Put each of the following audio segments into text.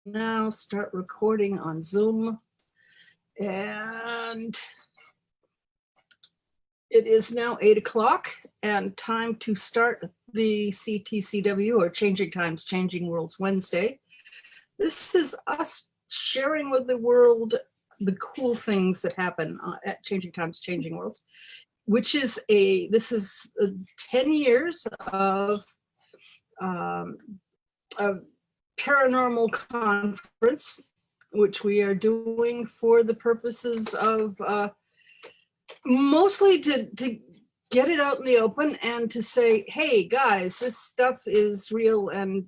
now start recording on Zoom. And it is now 8 o'clock and time to start the CTCW, or Changing Times, Changing Worlds Wednesday. This is us sharing with the world the cool things that happen at Changing Times, Changing Worlds, which is this is 10 years of a paranormal conference, which we are doing for the purposes of mostly to get it out in the open and to say, hey guys, this stuff is real, and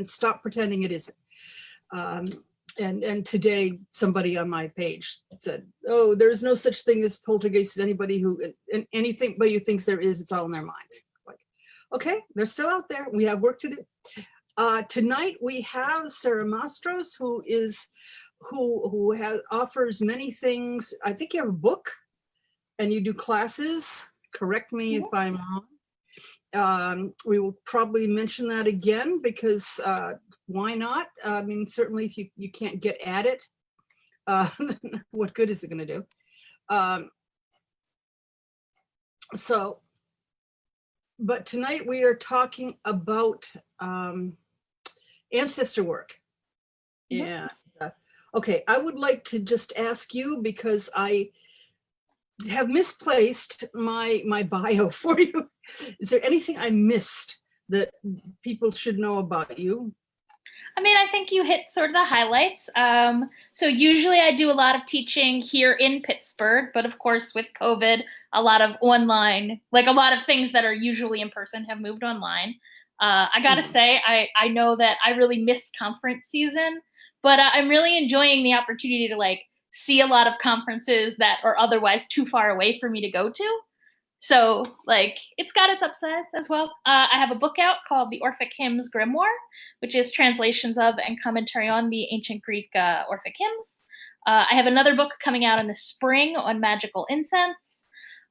stop pretending it isn't. And today somebody on my page said, oh, there's no such thing as poltergeist. Anybody who thinks there is, it's all in their minds. Like, okay, they're still out there. We have work to do. Tonight we have Sara Mastros, who offers many things. I think you have a book and you do classes. Correct me if I'm wrong. We will probably mention that again because why not? I mean, certainly if you can't get at it, what good is it going to do? But tonight we are talking about ancestor work. Yeah. Okay, I would like to just ask you, because I have misplaced my bio for you. Is there anything I missed that people should know about you? I mean, I think you hit sort of the highlights. So usually I do a lot of teaching here in Pittsburgh, but of course with COVID, a lot of online, like a lot of things that are usually in person have moved online. I gotta say, I know that I really missed conference season, but I'm really enjoying the opportunity to like see a lot of conferences that are otherwise too far away for me to go to. So like it's got its upsides as well. I have a book out called The Orphic Hymns Grimoire, which is translations of and commentary on the ancient Greek Orphic hymns. I have another book coming out in the spring on magical incense.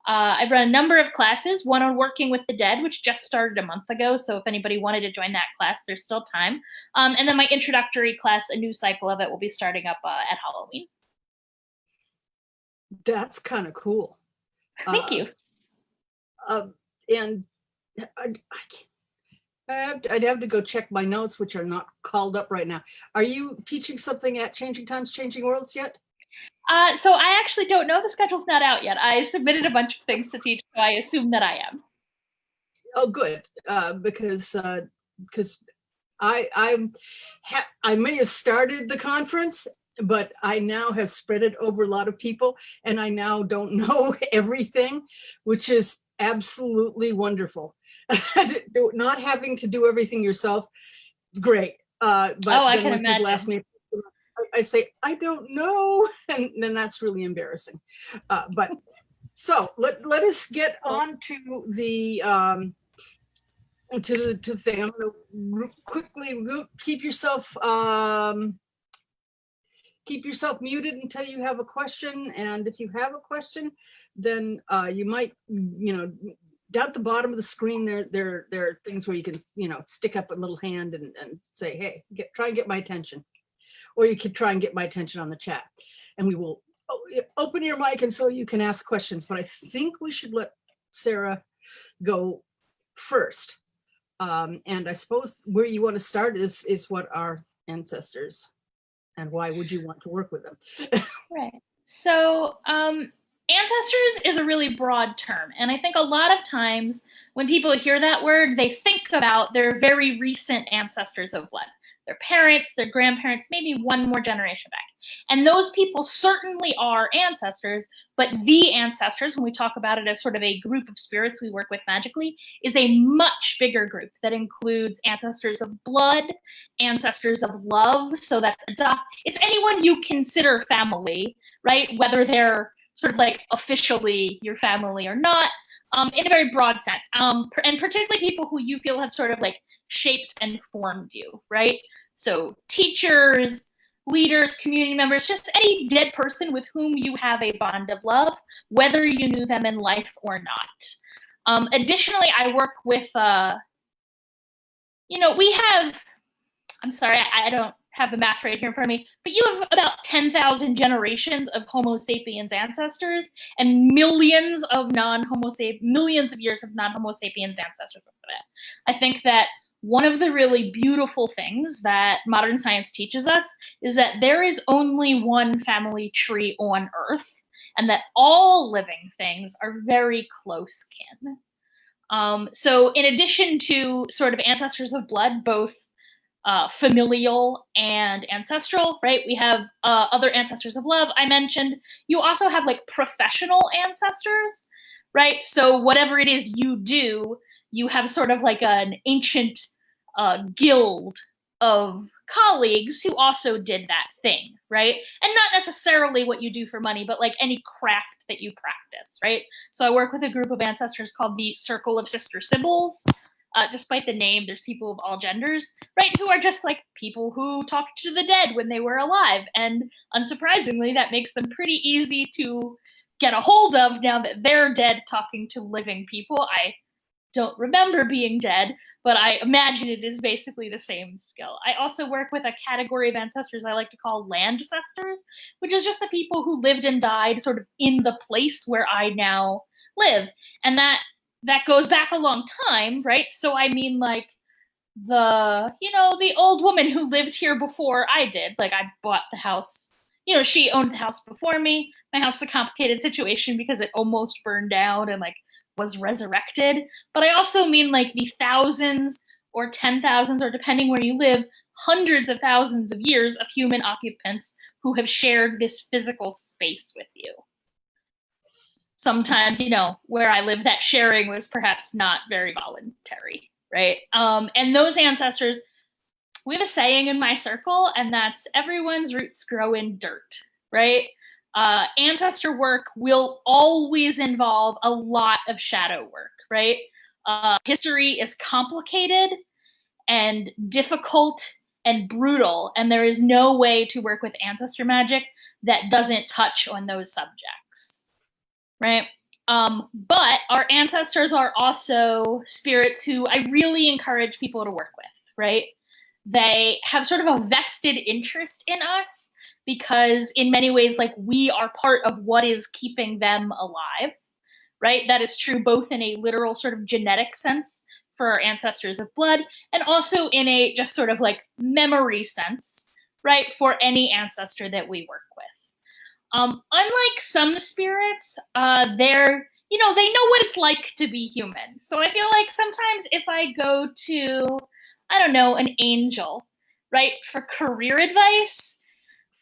I've run a number of classes, one on working with the dead, which just started a month ago. So if anybody wanted to join that class, there's still time. And then my introductory class, a new cycle of it, will be starting up at Halloween. That's kind of cool. Thank you. And I'd have to go check my notes, which are not called up right now. Are you teaching something at Changing Times, Changing Worlds yet? So I actually don't know. The schedule's not out yet. I submitted a bunch of things to teach, so I assume that I am. Oh, good, because I may have started the conference, but I now have spread it over a lot of people, and I now don't know everything, which is absolutely wonderful. Not having to do everything yourself is great. But I then can when imagine. people ask me, I say, I don't know, and then that's really embarrassing. But so let us get on to the thing. I'm going to quickly keep yourself muted until you have a question, and if you have a question, then you might, down at the bottom of the screen there are things where you can stick up a little hand and say, hey, try and get my attention. Or you could try and get my attention on the chat, and we will open your mic, and so you can ask questions. But I think we should let Sara go first. And I suppose where you want to start is what are ancestors, and why would you want to work with them? Right. So ancestors is a really broad term. And I think a lot of times when people hear that word, they think about their very recent ancestors of blood. Their parents, their grandparents, maybe one more generation back. And those people certainly are ancestors, but the ancestors, when we talk about it as sort of a group of spirits we work with magically, is a much bigger group that includes ancestors of blood, ancestors of love, so that's it's anyone you consider family, right? Whether they're sort of like officially your family or not, in a very broad sense. And particularly people who you feel have sort of like shaped and formed you, right? So teachers, leaders, community members, just any dead person with whom you have a bond of love, whether you knew them in life or not. Additionally, I work with, we have, I'm sorry, I don't have the math right here in front of me, but you have about 10,000 generations of Homo sapiens ancestors and millions of millions of years of non-Homo sapiens ancestors before that. I think that one of the really beautiful things that modern science teaches us is that there is only one family tree on Earth, and that all living things are very close kin. So in addition to sort of ancestors of blood, both familial and ancestral, right? We have other ancestors of love I mentioned. You also have like professional ancestors, right? So whatever it is you do, you have sort of like an ancient guild of colleagues who also did that thing, right? And not necessarily what you do for money, but like any craft that you practice, right? So I work with a group of ancestors called the Circle of Sister Sibyls. Despite the name, there's people of all genders, right, who are just like people who talked to the dead when they were alive. And unsurprisingly, that makes them pretty easy to get a hold of now that they're dead, talking to living people. I don't remember being dead, but I imagine it is basically the same skill. I also work with a category of ancestors I like to call land ancestors, which is just the people who lived and died sort of in the place where I now live. And that goes back a long time, right? So I mean, like the old woman who lived here before I did. Like I bought the house, she owned the house before me. My house is a complicated situation because it almost burned down and like was resurrected. But I also mean like the thousands or 10,000s, or depending where you live, hundreds of thousands of years of human occupants who have shared this physical space with you. Sometimes, where I live, that sharing was perhaps not very voluntary, right? And those ancestors, we have a saying in my circle, and that's everyone's roots grow in dirt, right? Ancestor work will always involve a lot of shadow work, right? History is complicated and difficult and brutal, and there is no way to work with ancestor magic that doesn't touch on those subjects, right? But our ancestors are also spirits who I really encourage people to work with, right? They have sort of a vested interest in us because in many ways, like we are part of what is keeping them alive, right? That is true both in a literal sort of genetic sense for our ancestors of blood, and also in a just sort of like memory sense, right? For any ancestor that we work with. Unlike some spirits, they know what it's like to be human. So I feel like sometimes if I go to, I don't know, an angel, right, for career advice,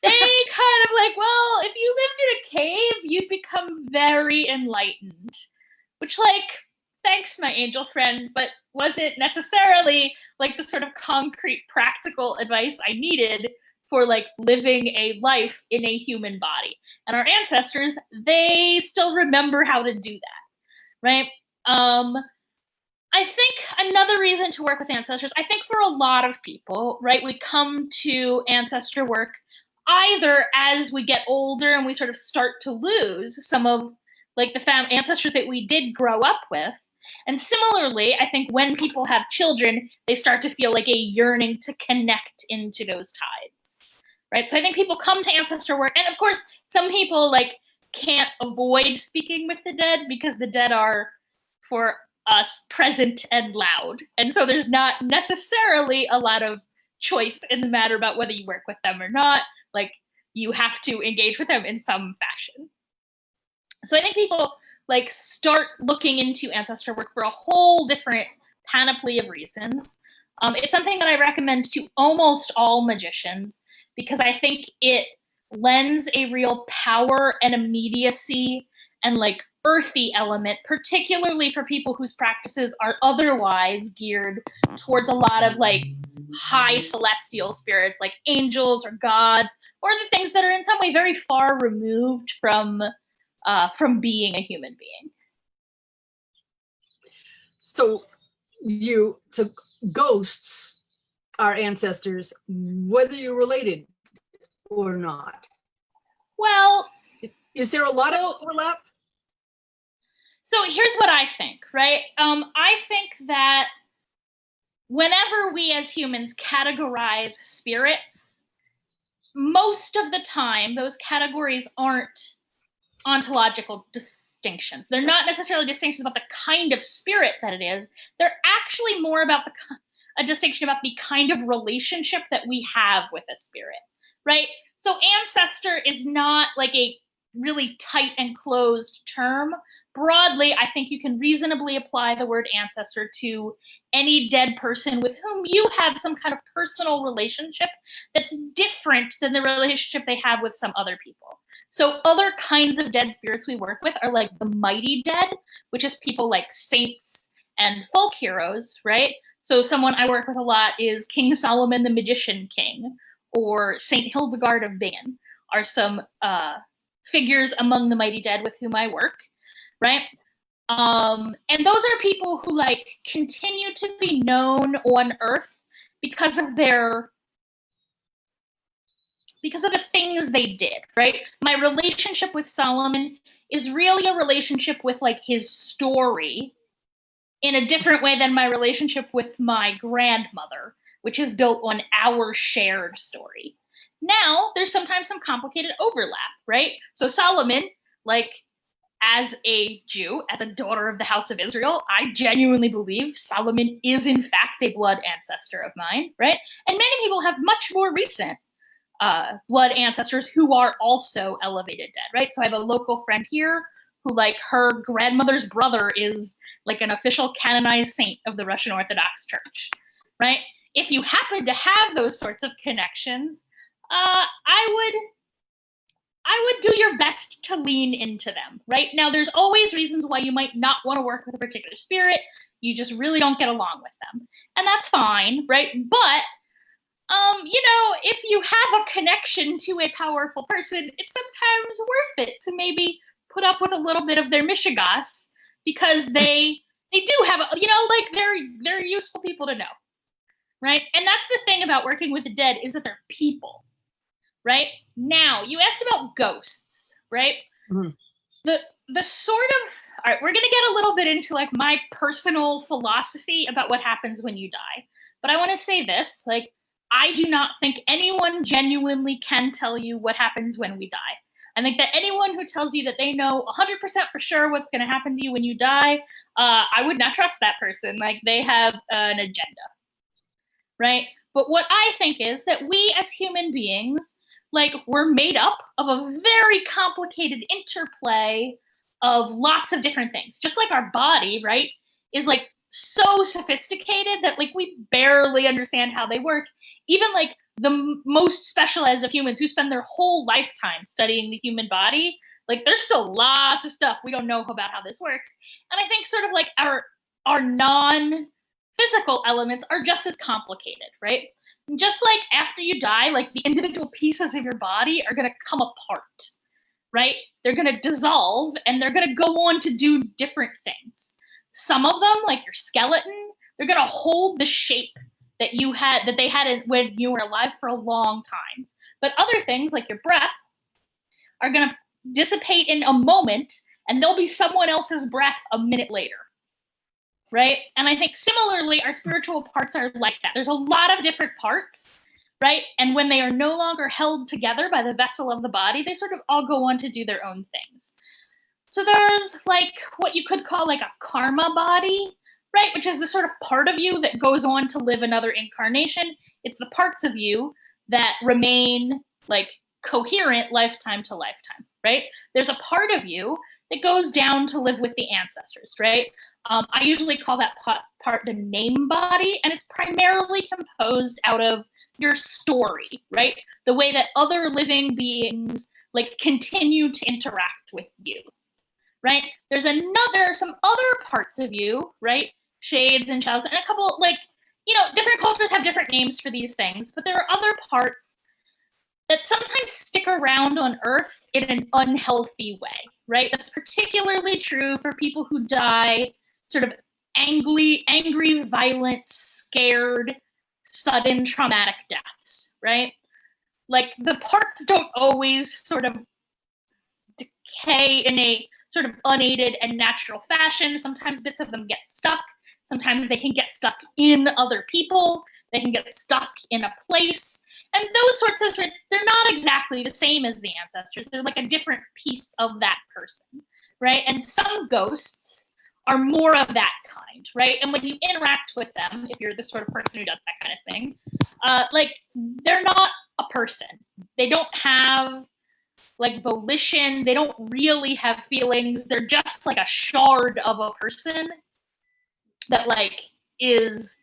they kind of like, well, if you lived in a cave, you'd become very enlightened. Which, like, thanks, my angel friend, but wasn't necessarily like the sort of concrete, practical advice I needed for like living a life in a human body. And our ancestors, they still remember how to do that, right? I think another reason to work with ancestors, I think for a lot of people, right, we come to ancestor work either as we get older and we sort of start to lose some of like the ancestors that we did grow up with. And similarly, I think when people have children, they start to feel like a yearning to connect into those tides, right? So I think people come to ancestor work, and of course, some people like can't avoid speaking with the dead because the dead are, for us, present and loud. And so there's not necessarily a lot of choice in the matter about whether you work with them or not. Like, you have to engage with them in some fashion. So I think people like start looking into ancestor work for a whole different panoply of reasons. It's something that I recommend to almost all magicians because I think it lends a real power and immediacy and like earthy element, particularly for people whose practices are otherwise geared towards a lot of like high celestial spirits like angels or gods, or the things that are in some way very far removed from being a human being. So ghosts are ancestors, whether you're related or not. Well, is there a lot of overlap? So here's what I think, right? I think that whenever we as humans categorize spirits, most of the time, those categories aren't ontological distinctions. They're not necessarily distinctions about the kind of spirit that it is. They're actually more about a distinction about the kind of relationship that we have with a spirit, right? So ancestor is not like a really tight and closed term. Broadly, I think you can reasonably apply the word ancestor to any dead person with whom you have some kind of personal relationship that's different than the relationship they have with some other people. So other kinds of dead spirits we work with are like the mighty dead, which is people like saints and folk heroes, right? So someone I work with a lot is King Solomon the Magician King, or Saint Hildegard of Bingen, are some figures among the mighty dead with whom I work, right? And those are people who like continue to be known on Earth because of the things they did, right? My relationship with Solomon is really a relationship with like his story in a different way than my relationship with my grandmother, which is built on our shared story. Now, there's sometimes some complicated overlap, right? So Solomon, like, as a Jew, as a daughter of the House of Israel, I genuinely believe Solomon is in fact a blood ancestor of mine, right? And many people have much more recent blood ancestors who are also elevated dead, right? So I have a local friend here who, like, her grandmother's brother is like an official canonized saint of the Russian Orthodox Church, right? If you happen to have those sorts of connections, I would do your best to lean into them, right? Now, there's always reasons why you might not want to work with a particular spirit. You just really don't get along with them. And that's fine, right? But, if you have a connection to a powerful person, it's sometimes worth it to maybe put up with a little bit of their mishigas, because they do have, they're useful people to know, right? And that's the thing about working with the dead, is that they're people. Right? Now, you asked about ghosts, right? Mm-hmm. The sort of, all right, we're going to get a little bit into like my personal philosophy about what happens when you die. But I want to say this, like, I do not think anyone genuinely can tell you what happens when we die. I think that anyone who tells you that they know 100% for sure what's going to happen to you when you die, I would not trust that person. Like, they have an agenda, right? But what I think is that we as human beings, like, we're made up of a very complicated interplay of lots of different things. Just like our body, right, is like so sophisticated that like we barely understand how they work. Even like the most specialized of humans who spend their whole lifetime studying the human body, like, there's still lots of stuff we don't know about how this works. And I think sort of like our non-physical elements are just as complicated, right? Just like after you die, like, the individual pieces of your body are going to come apart, right? They're going to dissolve and they're going to go on to do different things. Some of them, like your skeleton, they're going to hold the shape that they had when you were alive for a long time. But other things, like your breath, are going to dissipate in a moment, and there'll be someone else's breath a minute later. Right? And I think similarly, our spiritual parts are like that. There's a lot of different parts, right? And when they are no longer held together by the vessel of the body, they sort of all go on to do their own things. So there's like what you could call like a karma body, right? Which is the sort of part of you that goes on to live another incarnation. It's the parts of you that remain like coherent lifetime to lifetime, right? There's a part of you that goes down to live with the ancestors, right? I usually call that part the name body, and it's primarily composed out of your story, right? The way that other living beings like continue to interact with you, right? There's some other parts of you, right? Shades and shadows, and a couple, like, different cultures have different names for these things, but there are other parts that sometimes stick around on Earth in an unhealthy way, right? That's particularly true for people who die sort of angry, violent, scared, sudden traumatic deaths, right? Like, the parts don't always sort of decay in a sort of unaided and natural fashion. Sometimes bits of them get stuck. Sometimes they can get stuck in other people. They can get stuck in a place. And those sorts of spirits, they're not exactly the same as the ancestors. They're like a different piece of that person, right? And some ghosts are more of that kind, right? And when you interact with them, if you're the sort of person who does that kind of thing, like they're not a person. They don't have like volition. They don't really have feelings. They're just like a shard of a person that like is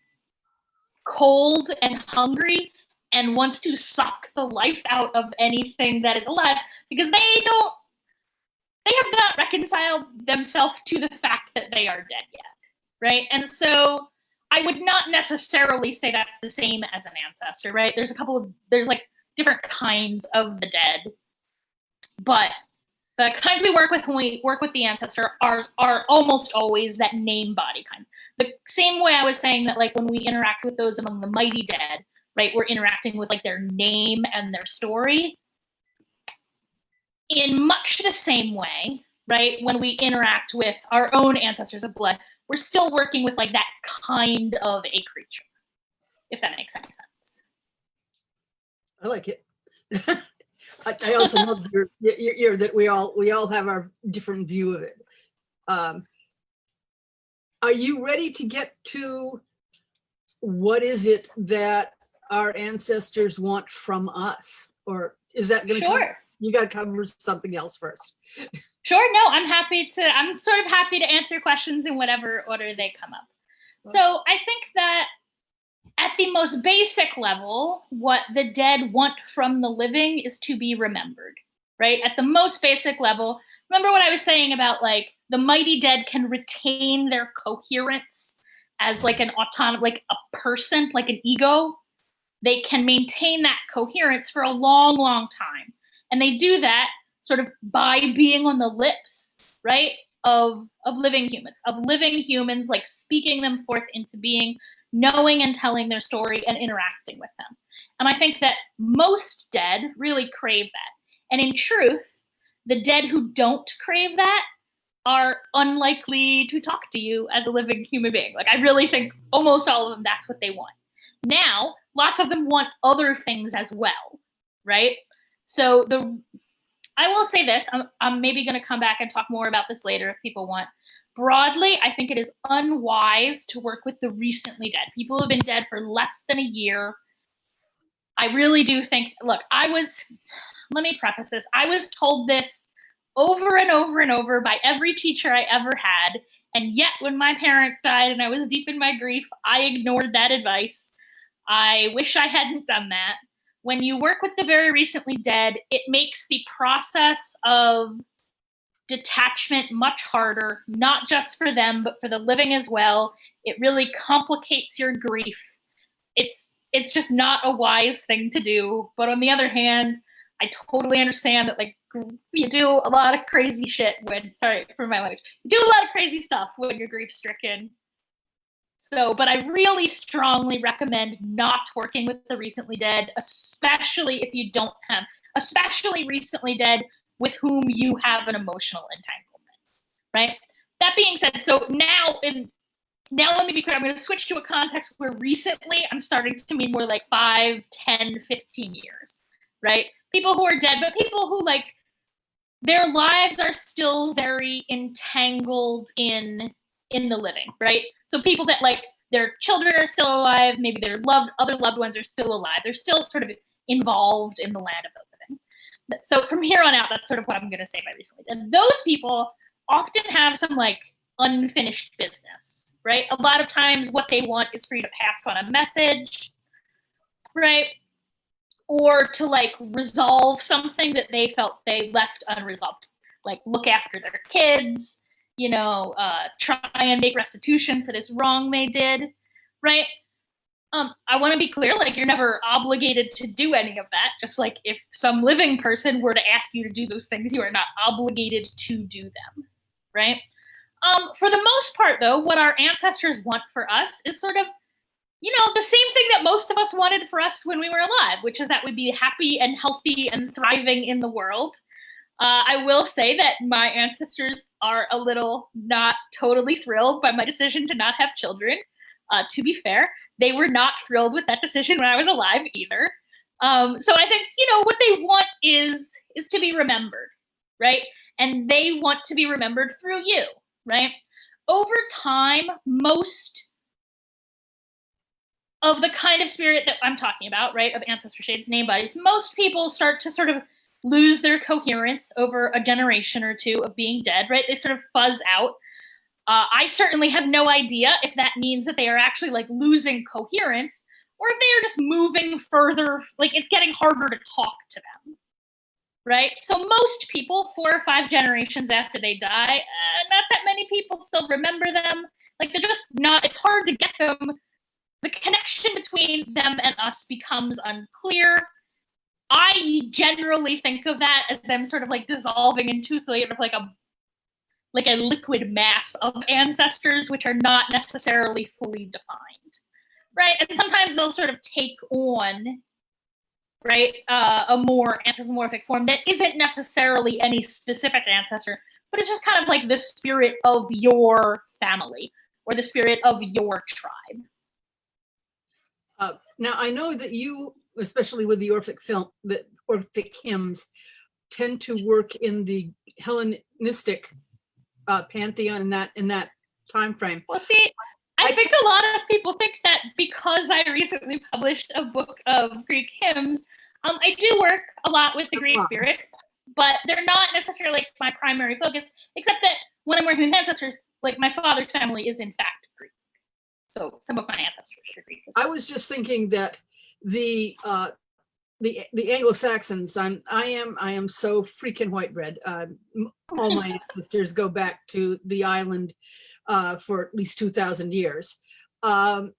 cold and hungry and wants to suck the life out of anything that is alive because they have not reconciled themselves to the fact that they are dead yet, right? And so I would not necessarily say that's the same as an ancestor, right? There's like different kinds of the dead, but the kinds we work with when we work with the ancestor are almost always that name body kind. The same way I was saying that like when we interact with those among the mighty dead, right, we're interacting with like their name and their story. In much the same way, right, when we interact with our own ancestors of blood, we're still working with like that kind of a creature, if that makes any sense. I like it. I also know that you're that we all have our different view of it. Are you ready to get to what is it that our ancestors want from us? Or is that going to Sure. You got to cover something else first. Sure, no, I'm sort of happy to answer questions in whatever order they come up. So I think that at the most basic level, what the dead want from the living is to be remembered, right? At the most basic level, remember what I was saying about like the mighty dead can retain their coherence as like an autonomous, like a person, like an ego. They can maintain that coherence for a long, long time. And they do that sort of by being on the lips, right, of living humans, like speaking them forth into being, knowing and telling their story and interacting with them. And I think that most dead really crave that. And in truth, the dead who don't crave that are unlikely to talk to you as a living human being. Like I really think almost all of them, that's what they want. Now, lots of them want other things as well, right? So I will say this, I'm maybe going to come back and talk more about this later if people want. Broadly, I think it is unwise to work with the recently dead. People who have been dead for less than a year. I really do think, look, let me preface this. I was told this over and over and over by every teacher I ever had. And yet when my parents died and I was deep in my grief, I ignored that advice. I wish I hadn't done that. When you work with the very recently dead, it makes the process of detachment much harder, not just for them, but for the living as well. It really complicates your grief. It's just not a wise thing to do. But on the other hand, I totally understand that like you do a lot of crazy shit when, sorry for my language, you do a lot of crazy stuff when you're grief stricken. So, but I really strongly recommend not working with the recently dead, especially if you don't have, especially recently dead with whom you have an emotional entanglement, right? That being said, so now let me be clear, I'm going to switch to a context where recently I'm starting to mean more like 5, 10, 15 years, right? People who are dead, but people who like, their lives are still very entangled in the living, right? So people that like their children are still alive, maybe their other loved ones are still alive. They're still sort of involved in the land of the living. So from here on out, that's sort of what I'm going to say by recently. And those people often have some like unfinished business, right? A lot of times what they want is for you to pass on a message, right? Or to like resolve something that they felt they left unresolved, like look after their kids, try and make restitution for this wrong they did, right? I want to be clear, like you're never obligated to do any of that. Just like if some living person were to ask you to do those things, you are not obligated to do them, right? For the most part, though, what our ancestors want for us is sort of, the same thing that most of us wanted for us when we were alive, which is that we'd be happy and healthy and thriving in the world. I will say that my ancestors are a little not totally thrilled by my decision to not have children. To be fair, they were not thrilled with that decision when I was alive either. So I think, what they want is to be remembered, right? And they want to be remembered through you, right? Over time, most of the kind of spirit that I'm talking about, right, of ancestor shades, name bodies, most people start to sort of lose their coherence over a generation or two of being dead, right? They sort of fuzz out. I certainly have no idea if that means that they are actually like losing coherence, or if they are just moving further, like it's getting harder to talk to them, right? So most people, 4 or 5 generations after they die, not that many people still remember them. Like they're just not, it's hard to get them. The connection between them and us becomes unclear. I generally think of that as them sort of like dissolving into sort of like a liquid mass of ancestors, which are not necessarily fully defined, right? And sometimes they'll sort of take on, right, a more anthropomorphic form that isn't necessarily any specific ancestor, but it's just kind of like the spirit of your family or the spirit of your tribe. Now, I know that you, especially with the Orphic hymns, tend to work in the Hellenistic pantheon in that time frame. Well, see, I think a lot of people think that because I recently published a book of Greek hymns, I do work a lot with the Greek spirits, but they're not necessarily like my primary focus, except that when I'm working with ancestors, like my father's family is in fact Greek. So some of my ancestors are Greek as well. I was just thinking that the Anglo-Saxons, I am so freaking white bread. All my ancestors go back to the island for at least 2,000 years. The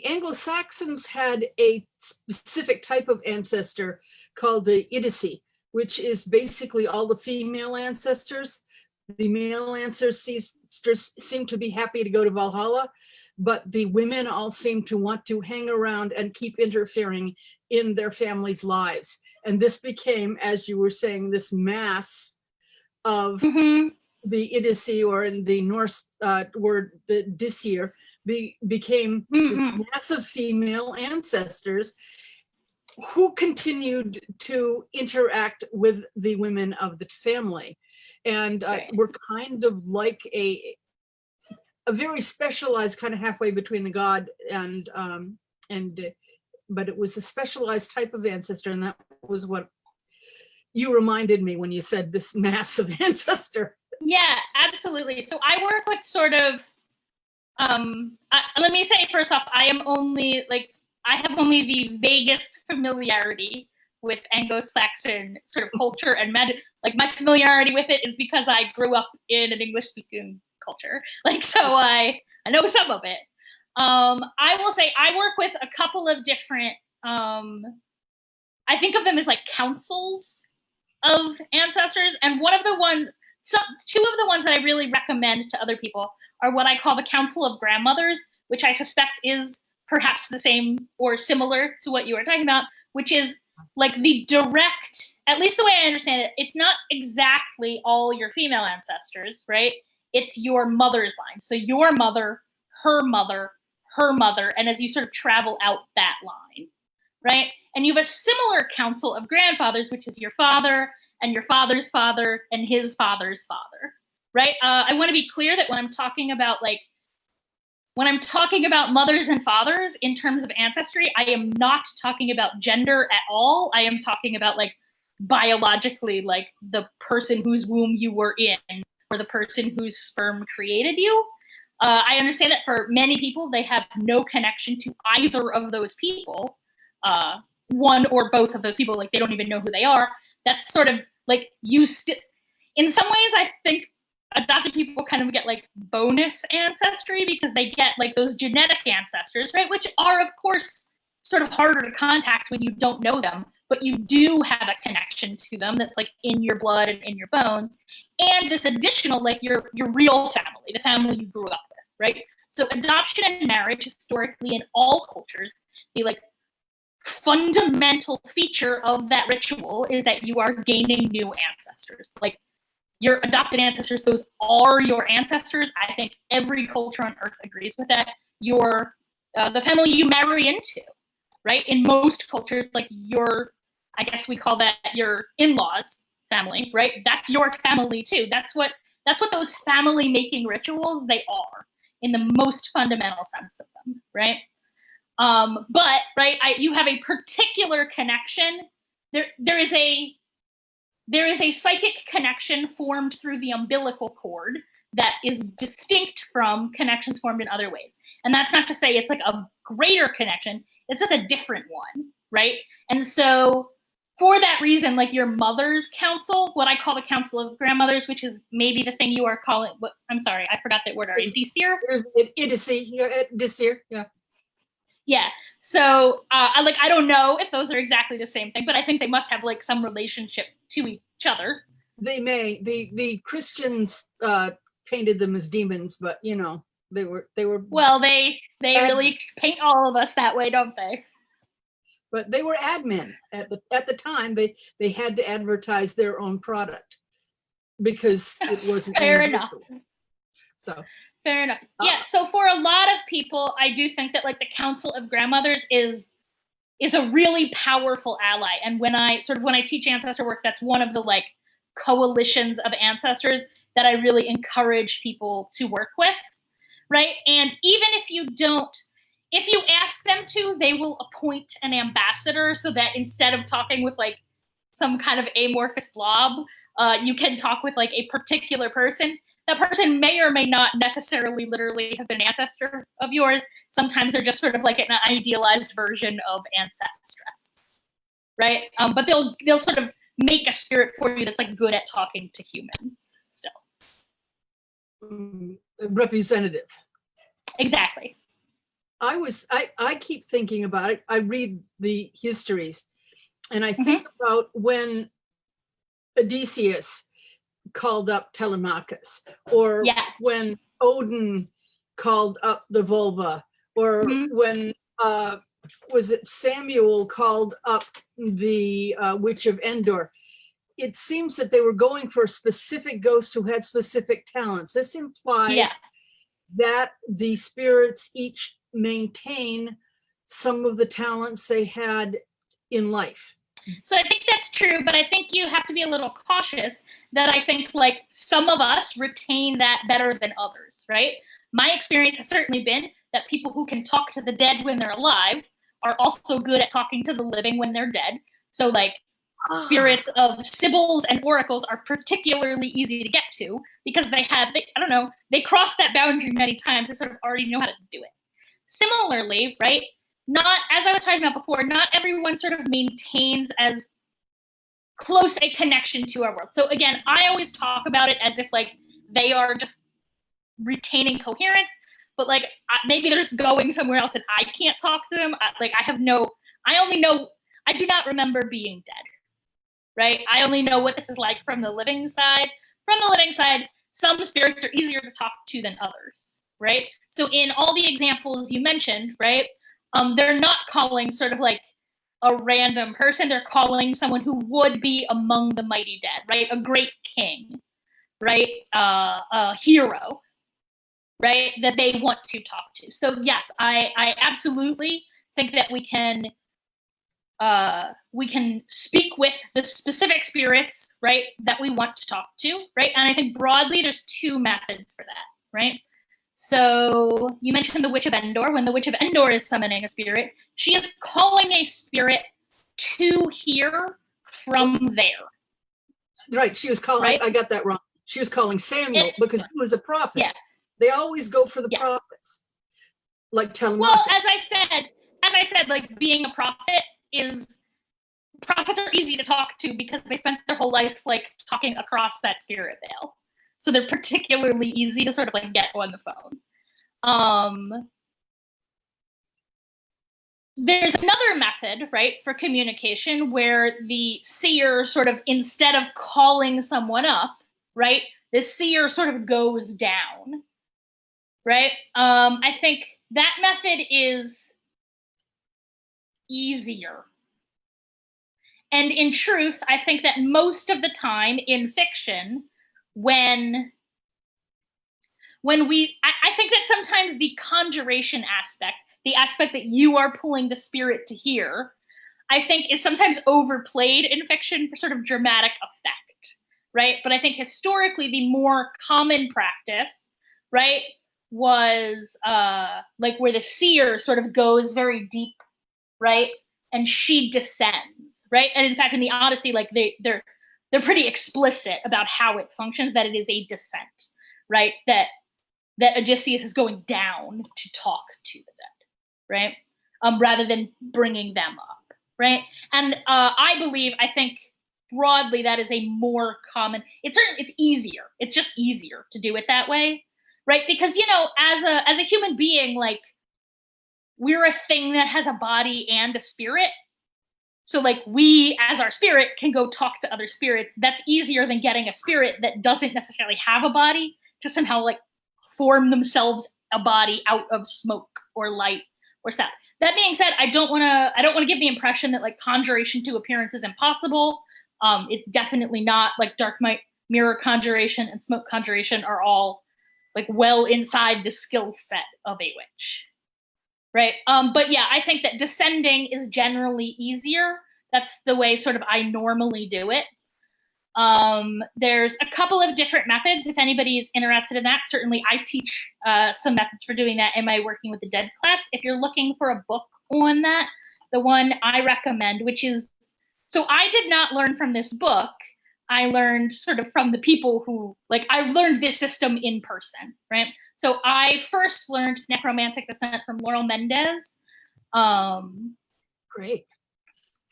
Anglo-Saxons had a specific type of ancestor called the Idici, which is basically all the female ancestors. The male ancestors seem to be happy to go to Valhalla, but the women all seem to want to hang around and keep interfering in their families' lives. And this became, as you were saying, this mass of the Idici, or in the Norse word, the Disir, became massive female ancestors who continued to interact with the women of the family. And were kind of like a very specialized, kind of halfway between the god and but it was a specialized type of ancestor, and that was what you reminded me when you said this massive ancestor. Yeah, absolutely. So I work with sort of let me say first off, I have only the vaguest familiarity with Anglo-Saxon sort of culture and magic. Like my familiarity with it is because I grew up in an English-speaking culture. Like, so I know some of it. I will say I work with a couple of different, I think of them as like councils of ancestors. And two of the ones that I really recommend to other people are what I call the Council of Grandmothers, which I suspect is perhaps the same or similar to what you were talking about, which is like the direct, at least the way I understand it, it's not exactly all your female ancestors, right? It's your mother's line. So your mother, her mother, her mother, and as you sort of travel out that line, right? And you have a similar council of grandfathers, which is your father and your father's father and his father's father, right? I want to be clear that when I'm talking about mothers and fathers in terms of ancestry, I am not talking about gender at all. I am talking about like biologically, like the person whose womb you were in or the person whose sperm created you. I understand that for many people, they have no connection to either of those people, one or both of those people, like they don't even know who they are. That's sort of like in some ways, I think adopted people kind of get like bonus ancestry because they get like those genetic ancestors, right? Which are, of course, sort of harder to contact when you don't know them, but you do have a connection to them that's like in your blood and in your bones. And this additional, like your real family, the family you grew up with, right? So adoption and marriage historically in all cultures, the like fundamental feature of that ritual is that you are gaining new ancestors. Like your adopted ancestors, those are your ancestors. I think every culture on earth agrees with that. The family you marry into, right? In most cultures, like I guess we call that your in-laws family, right? That's your family too. That's what those family making rituals they are in the most fundamental sense of them, right? But right, you have a particular connection. There is a psychic connection formed through the umbilical cord that is distinct from connections formed in other ways. And that's not to say it's like a greater connection, it's just a different one, right? And so for that reason, like your mother's council, what I call the council of grandmothers, which is maybe the thing you are calling, I'm sorry, I forgot that word already, Disir? Disir, yeah. Yeah. So I don't know if those are exactly the same thing, but I think they must have like some relationship to each other. They may. The Christians painted them as demons, but you know, they were well, they really paint all of us that way, don't they? But they were admin at the time. They had to advertise their own product because it wasn't fair enough. So fair enough. Yeah. So for a lot of people, I do think that like the Council of Grandmothers is a really powerful ally. And when I teach ancestor work, that's one of the like coalitions of ancestors that I really encourage people to work with, right? And even if you ask them to, they will appoint an ambassador so that instead of talking with like some kind of amorphous blob, you can talk with like a particular person. That person may or may not necessarily literally have been an ancestor of yours. Sometimes they're just sort of like an idealized version of ancestress, right? But they'll sort of make a spirit for you that's like good at talking to humans still. Representative. Exactly. I keep thinking about it. I read the histories and I think about when Odysseus called up Telemachus, or when Odin called up the vulva, or when was it Samuel called up the witch of Endor. It seems that they were going for a specific ghost who had specific talents. This implies that the spirits each maintain some of the talents they had in life. So I think that's true, but I think you have to be a little cautious that I think like some of us retain that better than others, right? My experience has certainly been that people who can talk to the dead when they're alive are also good at talking to the living when they're dead. So like spirits of sibyls and oracles are particularly easy to get to because they crossed that boundary many times. They sort of already know how to do it. Similarly, right? Not, as I was talking about before, not everyone sort of maintains as close a connection to our world. So again, I always talk about it as if like they are just retaining coherence, but like maybe they're just going somewhere else and I can't talk to them. I do not remember being dead, right? I only know what this is like from the living side. From the living side, some spirits are easier to talk to than others, right? So in all the examples you mentioned, right, they're not calling sort of like a random person. They're calling someone who would be among the mighty dead, right? A great king, right? A hero, right? That they want to talk to. So yes, I absolutely think that we can speak with the specific spirits, right, that we want to talk to, right? And I think broadly there's two methods for that, right? So you mentioned the Witch of Endor. When the Witch of Endor is summoning a spirit, she is calling a spirit to hear from there. Right. She was calling, right? I got that wrong. She was calling Samuel because he was a prophet. Yeah. They always go for the prophets. Like Telemachus. Well, as I said, like being a prophet prophets are easy to talk to because they spent their whole life like talking across that spirit veil. So they're particularly easy to sort of like get on the phone. There's another method, right, for communication where the seer sort of, instead of calling someone up, right, the seer sort of goes down, right? I think that method is easier. And in truth, I think that most of the time in fiction, I think that sometimes the conjuration aspect the aspect that you are pulling the spirit to hear, I think is sometimes overplayed in fiction for sort of dramatic effect, right? But I think historically the more common practice, right, was like where the seer sort of goes very deep, right, and she descends, right? And in fact, in the Odyssey, like they're pretty explicit about how it functions, that it is a descent, right? That Odysseus is going down to talk to the dead, right? Rather than bringing them up, right? And I think broadly that is a more common. It's easier. It's just easier to do it that way, right? Because as a human being, like we're a thing that has a body and a spirit. So like we as our spirit can go talk to other spirits. That's easier than getting a spirit that doesn't necessarily have a body to somehow like form themselves a body out of smoke or light or stuff. That being said, I don't want to give the impression that like conjuration to appearance is impossible. It's definitely not. Like dark mirror conjuration and smoke conjuration are all like well inside the skill set of a witch. Right. But yeah, I think that descending is generally easier. That's the way sort of I normally do it. There's a couple of different methods. If anybody's interested in that, certainly I teach some methods for doing that in my Working with the Dead class. If you're looking for a book on that, the one I recommend, which is, so I did not learn from this book. I learned sort of from the people who, like, I learned this system in person, right? So I first learned Necromantic Descent from Laurel Mendez. Great.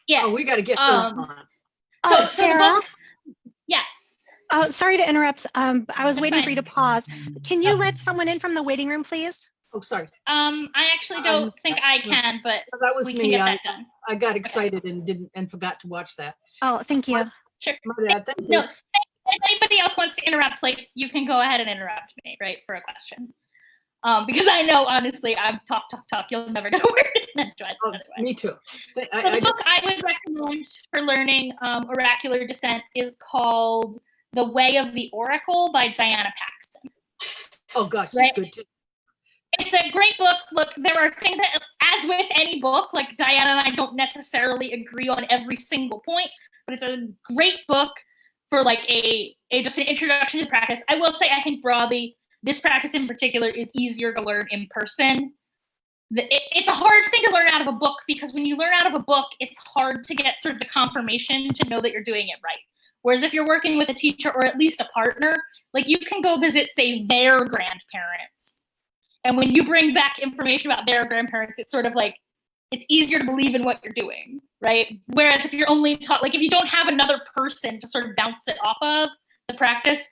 Yeah. Oh, we got to get those on. So Sarah? the book, yes. Sorry to interrupt. I was That's waiting fine. for you to pause. Can you let someone in from the waiting room, please? Oh, sorry. I actually don't think I can, but That was we me. can get that done. I got excited and forgot to watch that. Oh, thank you. Sure. My bad. Thank you. No, if anybody else wants to interrupt, like you can go ahead and interrupt me, right, for a question. Because I know, honestly, I'm talk. You'll never get a word in edgewise otherwise. Me too. So the book I would recommend for learning oracular descent is called The Way of the Oracle by Diana Paxton. Oh, God, Right? she's good too. It's a great book. Look, there are things that, as with any book, like Diana and I don't necessarily agree on every single point, but it's a great book for like a just an introduction to the practice. I will say, I think broadly, this practice in particular is easier to learn in person. It's a hard thing to learn out of a book because when you learn out of a book, it's hard to get sort of the confirmation to know that you're doing it right. Whereas if you're working with a teacher or at least a partner, like you can go visit, say, their grandparents. And when you bring back information about their grandparents, it's sort of like, it's easier to believe in what you're doing, right? Whereas if you're only taught, like if you don't have another person to sort of bounce it off of the practice,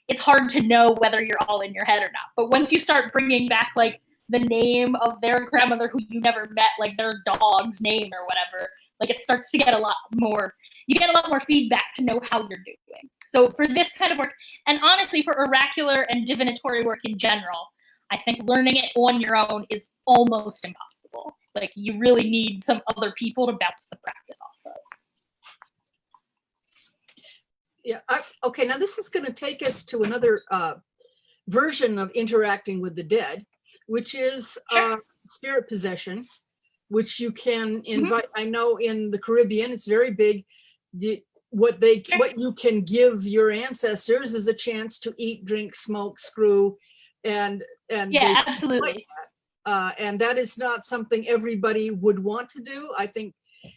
it's hard to know whether you're all in your head or not. But once you start bringing back like the name of their grandmother who you never met, like their dog's name or whatever, like it starts to get a lot more, you get a lot more feedback to know how you're doing. So for this kind of work, and honestly for oracular and divinatory work in general, I think learning it on your own is almost impossible. Like you really need some other people to bounce the practice off of. Yeah. Okay. Now this is going to take us to another version of interacting with the dead, which is spirit possession, which you can invite. I know in the Caribbean, it's very big. What you can give your ancestors is a chance to eat, drink, smoke, screw, and yeah, absolutely. And that is not something everybody would want to do. I think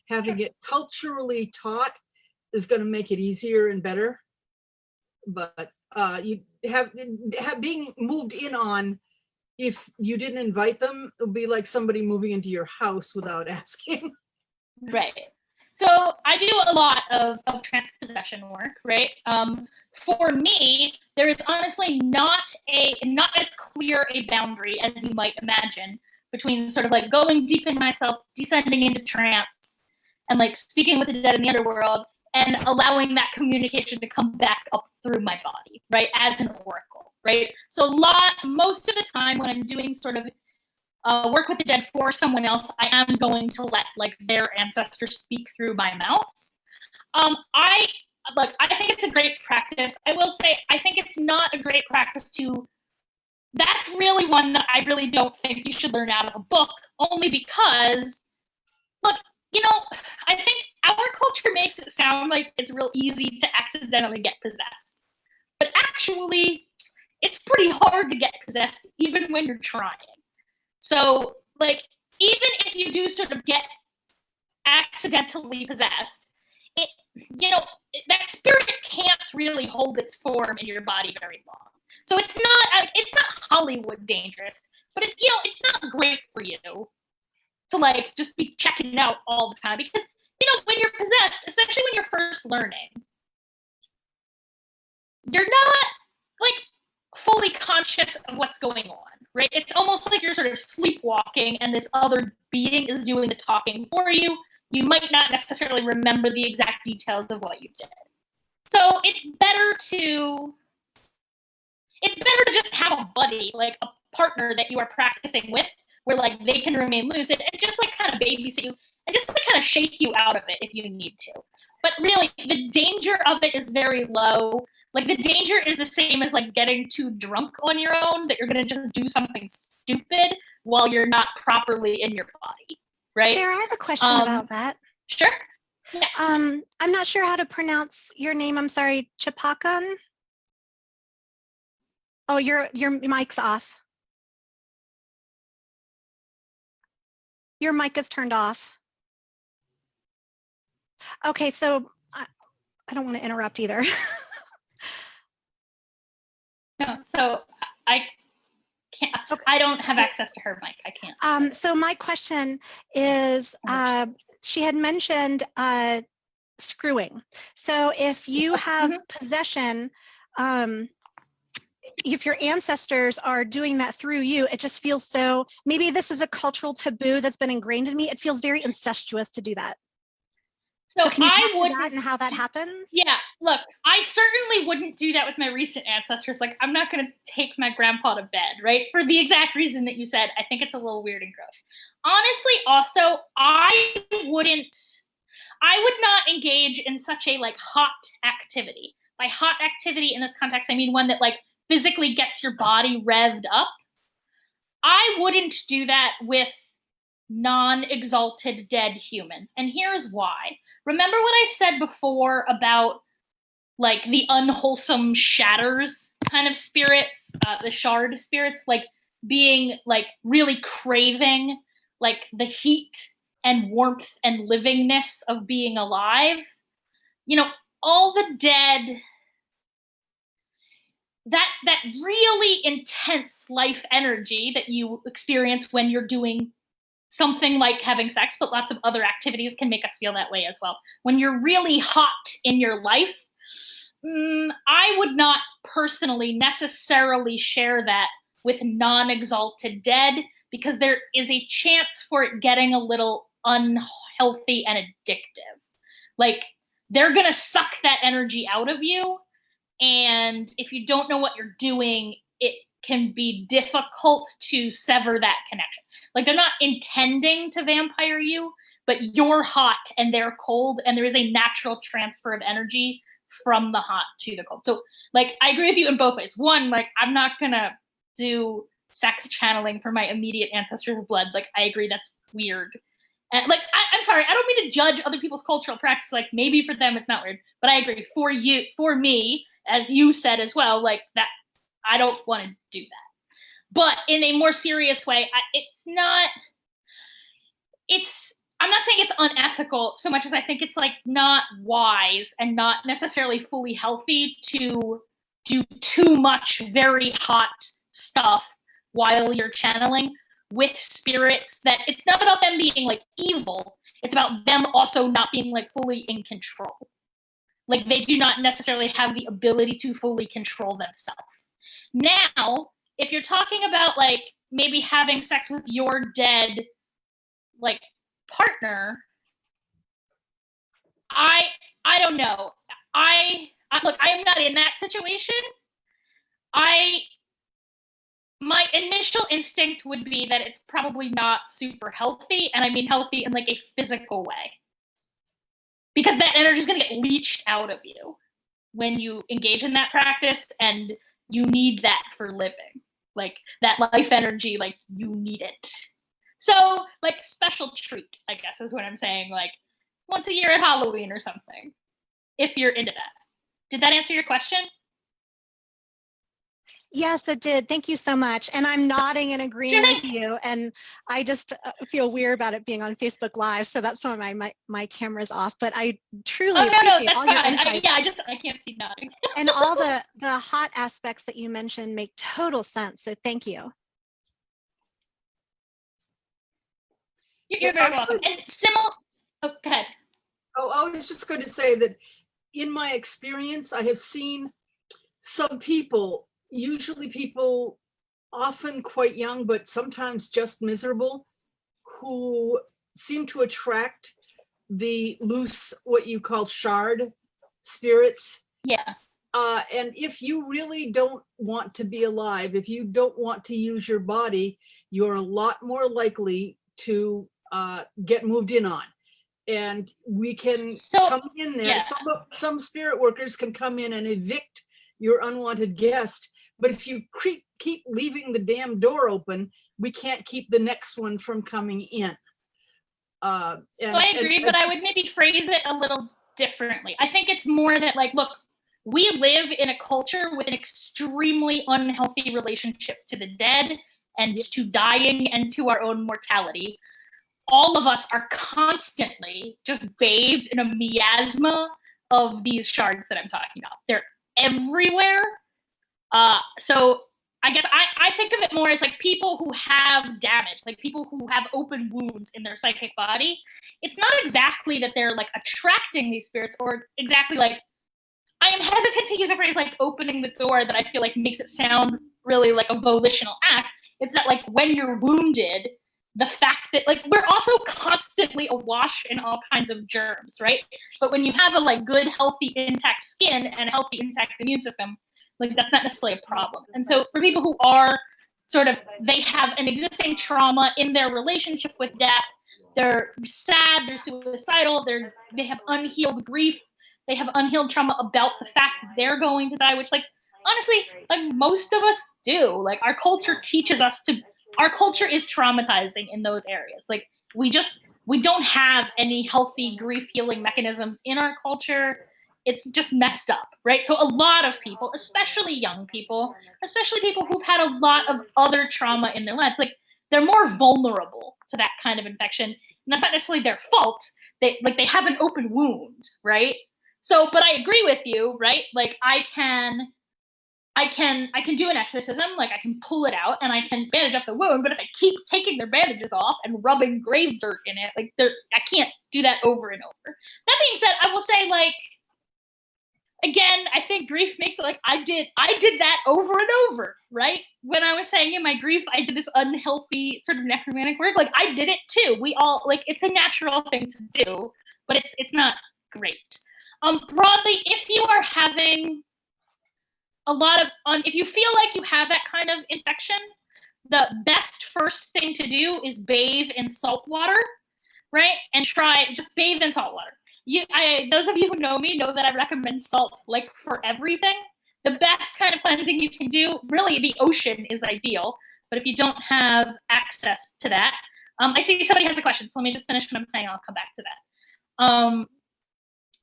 having it culturally taught is going to make it easier and better. But you have being moved in on, if you didn't invite them, it would be like somebody moving into your house without asking. Right. So I do a lot of transpossession work, right? For me, there is honestly not as clear a boundary as you might imagine between sort of like going deep in myself, descending into trance, and like speaking with the dead in the underworld, and allowing that communication to come back up through my body, right, as an oracle, right? So most of the time when I'm doing sort of work with the dead for someone else, I am going to let like their ancestors speak through my mouth. I think it's a great practice. I will say, I think it's not a great practice that's really one that I really don't think you should learn out of a book, only because, look, I think our culture makes it sound like it's real easy to accidentally get possessed. But actually, it's pretty hard to get possessed even when you're trying. So, like, even if you do sort of get accidentally possessed, that spirit can't really hold its form in your body very long. So it's not Hollywood dangerous, but it's not great for you to like just be checking out all the time, because when you're possessed, especially when you're first learning, you're not like fully conscious of what's going on, right? It's almost like you're sort of sleepwalking and this other being is doing the talking for you. You might not necessarily remember the exact details of what you did. So it's better to just have a buddy, like a partner that you are practicing with, where like they can remain lucid and just like kind of babysit you and just like kind of shake you out of it if you need to. But really, the danger of it is very low. Like the danger is the same as like getting too drunk on your own, that you're going to just do something stupid while you're not properly in your body, right? Sarah, I have a question about that. Sure. Yeah. I'm not sure how to pronounce your name. I'm sorry, Chapakan? Oh, your mic's off. Your mic is turned off. Okay, so I don't want to interrupt either. No, so I can't. Okay. I don't have access to her mic. I can't. So my question is, she had mentioned screwing. So if you have possession, if your ancestors are doing that through you, it just feels so, maybe this is a cultural taboo that's been ingrained in me. It feels very incestuous to do that. So can you talk to that and how that happens? Yeah, look, I certainly wouldn't do that with my recent ancestors. Like, I'm not going to take my grandpa to bed, right? For the exact reason that you said. I think it's a little weird and gross. Honestly, also, I would not engage in such a like hot activity. By hot activity in this context, I mean one that like physically gets your body revved up. I wouldn't do that with non-exalted dead humans. And here's why. Remember what I said before about like the unwholesome shatters kind of spirits, the shard spirits, like being like really craving like the heat and warmth and livingness of being alive? All the dead, that really intense life energy that you experience when you're doing something like having sex, but lots of other activities can make us feel that way as well. When you're really hot in your life, I would not personally necessarily share that with non-exalted dead, because there is a chance for it getting a little unhealthy and addictive. Like, they're going to suck that energy out of you, and if you don't know what you're doing, it can be difficult to sever that connection. Like, they're not intending to vampire you, but you're hot and they're cold, and there is a natural transfer of energy from the hot to the cold. So, like, I agree with you in both ways. One, like, I'm not gonna do sex channeling for my immediate ancestors of blood. Like, I agree that's weird. And like, I'm sorry, I don't mean to judge other people's cultural practice. Like, maybe for them it's not weird, but I agree. For me, as you said as well, like that, I don't want to do that. But in a more serious way, I'm not saying it's unethical so much as I think it's like not wise and not necessarily fully healthy to do too much very hot stuff while you're channeling with spirits that it's not about them being like evil. It's about them also not being like fully in control. Like, they do not necessarily have the ability to fully control themselves. Now, if you're talking about like maybe having sex with your dead like partner, I don't know. Look, I am not in that situation. My initial instinct would be that it's probably not super healthy, and I mean healthy in like a physical way, because that energy is going to get leached out of you when you engage in that practice, and you need that for living. Like, that life energy, like, you need it. So like special treat, I guess is what I'm saying, like once a year at Halloween or something, if you're into that. Did that answer your question? Yes, it did. Thank you so much. And I'm nodding and agreeing with you. And I just feel weird about it being on Facebook Live. So that's why my camera's off. But I truly appreciate all your insights. I can't see nodding. And all the hot aspects that you mentioned make total sense. So thank you. You're very welcome. And similar, oh, go ahead. Oh, I was just going to say that in my experience, I have seen some people, usually people often quite young, but sometimes just miserable, who seem to attract the loose, what you call shard spirits. Yeah. And if you really don't want to be alive, if you don't want to use your body, you're a lot more likely to get moved in on. And we can come in there. Yeah. Some spirit workers can come in and evict your unwanted guest. But if you keep leaving the damn door open, we can't keep the next one from coming in. I agree, but I would maybe phrase it a little differently. I think it's more that, like, look, we live in a culture with an extremely unhealthy relationship to the dead and to dying and to our own mortality. All of us are constantly just bathed in a miasma of these shards that I'm talking about. They're everywhere. So I guess I think of it more as like people who have damage, like people who have open wounds in their psychic body. It's not exactly that they're like attracting these spirits, or exactly like, I am hesitant to use a phrase like opening the door that I feel like makes it sound really like a volitional act. It's that like when you're wounded, the fact that like we're also constantly awash in all kinds of germs, right? But when you have a like good, healthy, intact skin and a healthy, intact immune system, like that's not necessarily a problem. And so for people who are sort of, they have an existing trauma in their relationship with death, they're sad, they're suicidal, they have unhealed grief, they have unhealed trauma about the fact that they're going to die, which like honestly, like most of us do. Like our culture teaches us to, our culture is traumatizing in those areas. Like we don't have any healthy grief healing mechanisms in our culture. It's just messed up, right? So a lot of people, especially young people, especially people who've had a lot of other trauma in their lives, like they're more vulnerable to that kind of infection. And that's not necessarily their fault. They have an open wound, right? So, but I agree with you, right? Like I can do an exorcism, like I can pull it out and I can bandage up the wound, but if I keep taking their bandages off and rubbing grave dirt in it, like I can't do that over and over. That being said, I will say, like, again, I think grief makes it like I did that over and over, right? When I was saying in my grief, I did this unhealthy sort of necromantic work, like I did it too. We all, like, it's a natural thing to do, but it's not great. Broadly, if you are having a lot of, if you feel like you have that kind of infection, the best first thing to do is bathe in salt water, right? And just bathe in salt water. Those of you who know me know that I recommend salt like for everything. The best kind of cleansing you can do, really the ocean is ideal, but if you don't have access to that, I see somebody has a question, so let me just finish what I'm saying, I'll come back to that.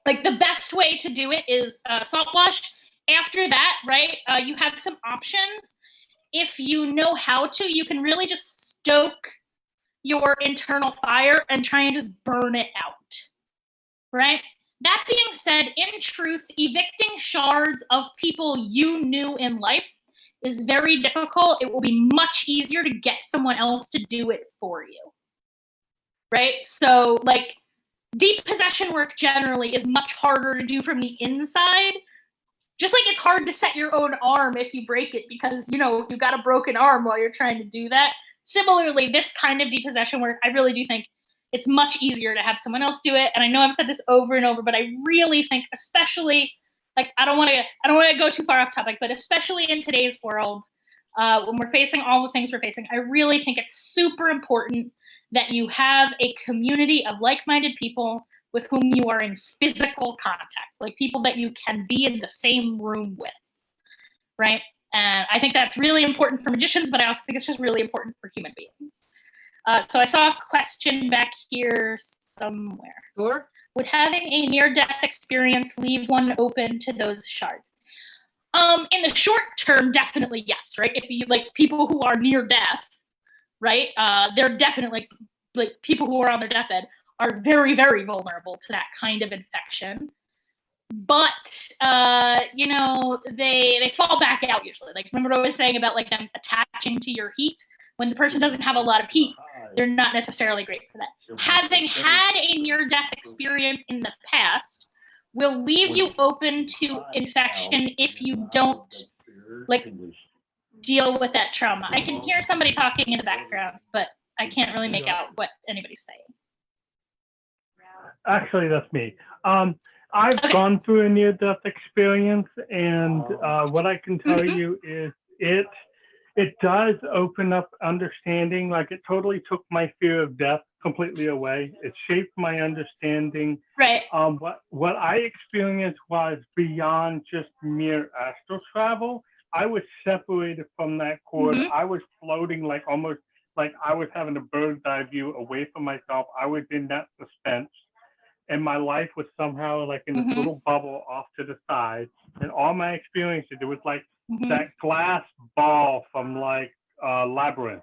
Like the best way to do it is salt wash. After that, right, you have some options. If you know how to, you can really just stoke your internal fire and try and just burn it out, right? That being said, in truth, evicting shards of people you knew in life is very difficult. It will be much easier to get someone else to do it for you, right? So, like, deep possession work generally is much harder to do from the inside. Just like it's hard to set your own arm if you break it because, you know, you got a broken arm while you're trying to do that. Similarly, this kind of depossession work, I really do think it's much easier to have someone else do it. And I know I've said this over and over, but I really think, especially, like, I don't want to go too far off topic, but especially in today's world, when we're facing all the things we're facing, I really think it's super important that you have a community of like-minded people with whom you are in physical contact, like people that you can be in the same room with, right? And I think that's really important for magicians, but I also think it's just really important for human beings. So I saw a question back here somewhere. Sure. Would having a near-death experience leave one open to those shards? In the short term, definitely yes, right? If you like people who are near death, right? They're definitely like people who are on their deathbed are very, very vulnerable to that kind of infection. But you know, they fall back out usually. Like remember what I was saying about like them attaching to your heat? When the person doesn't have a lot of heat, they're not necessarily great for that. Having had a near-death experience in the past will leave you open to infection if you don't like deal with that trauma. I can hear somebody talking in the background, but I can't really make out what anybody's saying. Actually, that's me. I've gone through a near-death experience, and what I can tell you is it does open up understanding. Like it totally took my fear of death completely away. It shaped my understanding. Right. What I experienced was beyond just mere astral travel. I was separated from that cord. I was floating like almost like I was having a bird's eye view away from myself. I was in that suspense. And my life was somehow like in this little bubble off to the side. And all my experiences, it was like that glass ball from like Labyrinth.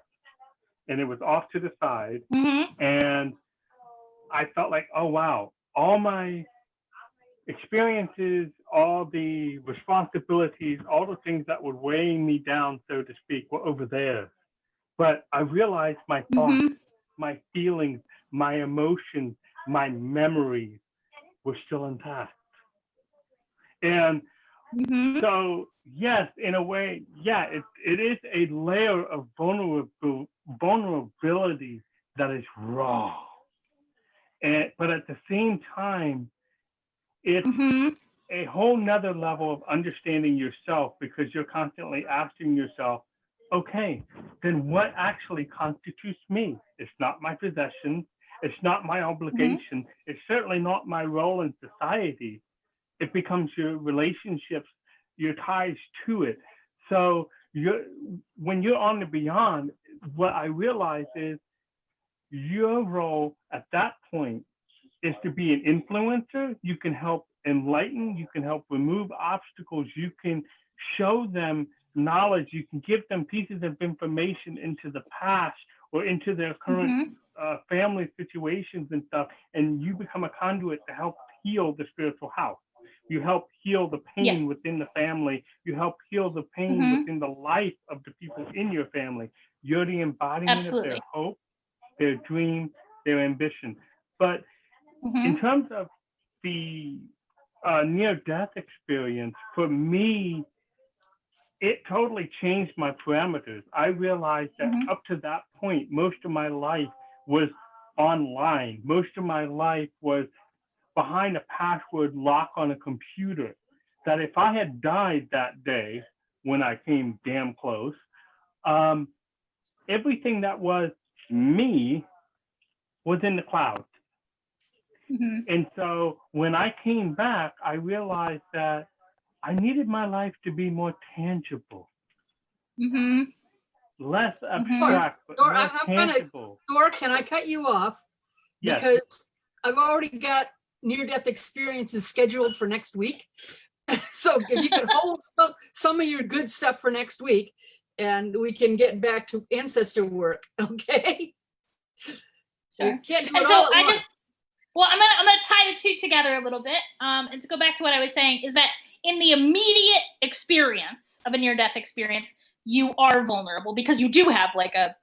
And it was off to the side. And I felt like, oh, wow, all my experiences, all the responsibilities, all the things that were weighing me down, so to speak, were over there. But I realized my thoughts, my feelings, my emotions, my memories were still intact. And so, yes, in a way, yeah, it is a layer of vulnerability that is raw. But at the same time, it's a whole nother level of understanding yourself, because you're constantly asking yourself, okay, then what actually constitutes me? It's not my possessions. It's not my obligation. It's certainly not my role in society. It becomes your relationships, your ties to it. So when you're on the beyond, what I realize is your role at that point is to be an influencer. You can help enlighten, you can help remove obstacles, you can show them knowledge, you can give them pieces of information into the past or into their current family situations and stuff, and you become a conduit to help heal the spiritual house. You help heal the pain within the family. You help heal the pain within the life of the people in your family. You're the embodiment of their hope, their dream, their ambition. But in terms of the near-death experience, for me, it totally changed my parameters. I realized that up to that point, most of my life was online. Most of my life was behind a password lock on a computer. That if I had died that day when I came damn close, everything that was me was in the clouds. And so when I came back, I realized that I needed my life to be more tangible, less abstract, but more tangible. Thor, can I cut you off? Yes. Because I've already got near-death experiences scheduled for next week. So if you could hold some of your good stuff for next week, and we can get back to ancestor work, okay? Sure. You can't do it all at once. Well, I'm gonna tie the two together a little bit, and to go back to what I was saying is that in the immediate experience of a near-death experience, you are vulnerable because you do have like a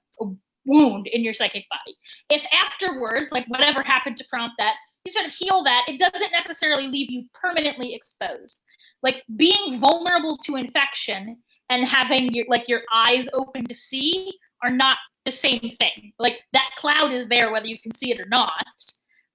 wound in your psychic body. If afterwards, like whatever happened to prompt that, you sort of heal that, it doesn't necessarily leave you permanently exposed. Like being vulnerable to infection and having your eyes open to see are not the same thing. Like that cloud is there whether you can see it or not,